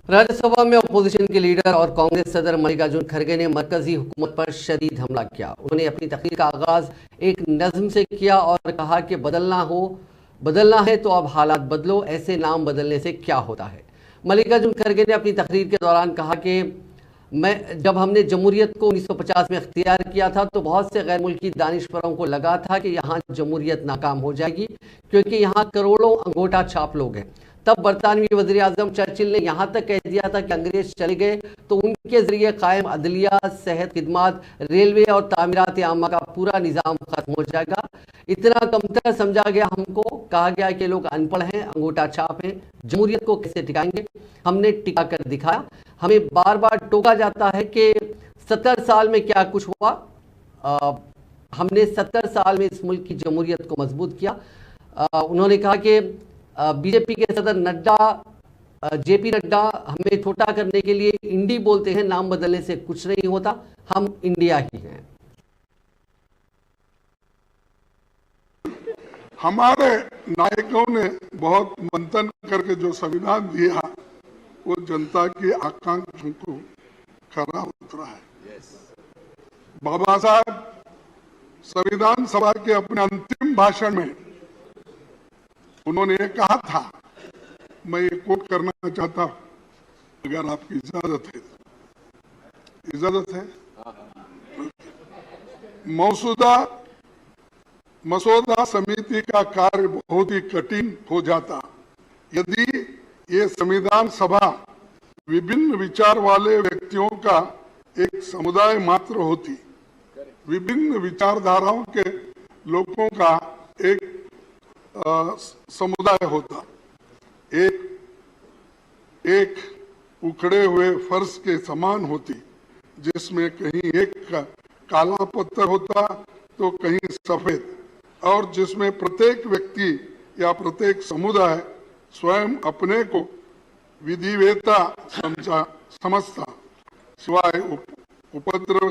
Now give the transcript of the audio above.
राज्यसभा में अपोजिशन के लीडर और कांग्रेस सदर मल्लिकार्जुन खड़गे ने मरकजी हुकूमत पर शदीद हमला किया। उन्होंने अपनी तकरीर का आगाज एक नज्म से किया और कहा कि बदलना है तो अब हालात बदलो, ऐसे नाम बदलने से क्या होता है। मल्लिकार्जुन खड़गे ने अपनी तकरीर के दौरान कहा कि जब हमने जमहूरियत को 1950 में इख्तियार किया था तो बहुत से गैर मुल्की दानिशवरों को लगा था कि यहाँ जमहूरियत नाकाम हो जाएगी, क्योंकि यहाँ करोड़ों अंगूठा छाप लोग हैं। तब बरतानवी वज़ीर आज़म चर्चिल ने यहाँ तक कह दिया था कि अंग्रेज चले गए तो उनके जरिए कायम अदलिया, सेहत खिदमात, रेलवे और तामीरात आमा का पूरा निज़ाम खत्म हो जाएगा। इतना कमतर समझा गया हमको, कहा गया कि लोग अनपढ़ हैं, अंगूठा छाप हैं, जमहूरियत को कैसे टिकाएंगे। हमने टिका कर दिखाया। हमें बार बार टोका जाता है कि 70 साल में क्या कुछ हुआ। हमने 70 साल में इस मुल्क की जमहूरियत को मजबूत किया। उन्होंने कहा कि बीजेपी के सदर नड्डा, जेपी नड्डा हमें छोटा करने के लिए इंडी बोलते हैं, नाम बदलने से कुछ नहीं होता, हम इंडिया ही हैं। हमारे नायकों ने बहुत मंथन करके जो संविधान दिया वो जनता की आकांक्षाओं को खरा उतरा है। बाबा साहब संविधान सभा के अपने अंतिम भाषण में उन्होंने ये कहा था, मैं ये कोट करना चाहता हूं, अगर आपकी इजाजत है। इजाजत है? मसौदा समिति का कार्य बहुत ही कठिन हो जाता यदि ये संविधान सभा विभिन्न विचार वाले व्यक्तियों का एक समुदाय मात्र होती, विभिन्न विचारधाराओं के लोगों का एक समुदाय होता, एक उखड़े हुए फर्श के समान होती, जिसमें कहीं एक काला पत्थर होता तो कहीं सफेद, और जिसमें प्रत्येक व्यक्ति या प्रत्येक समुदाय स्वयं अपने को विधिवेता समझता, सिवाय उपद्रव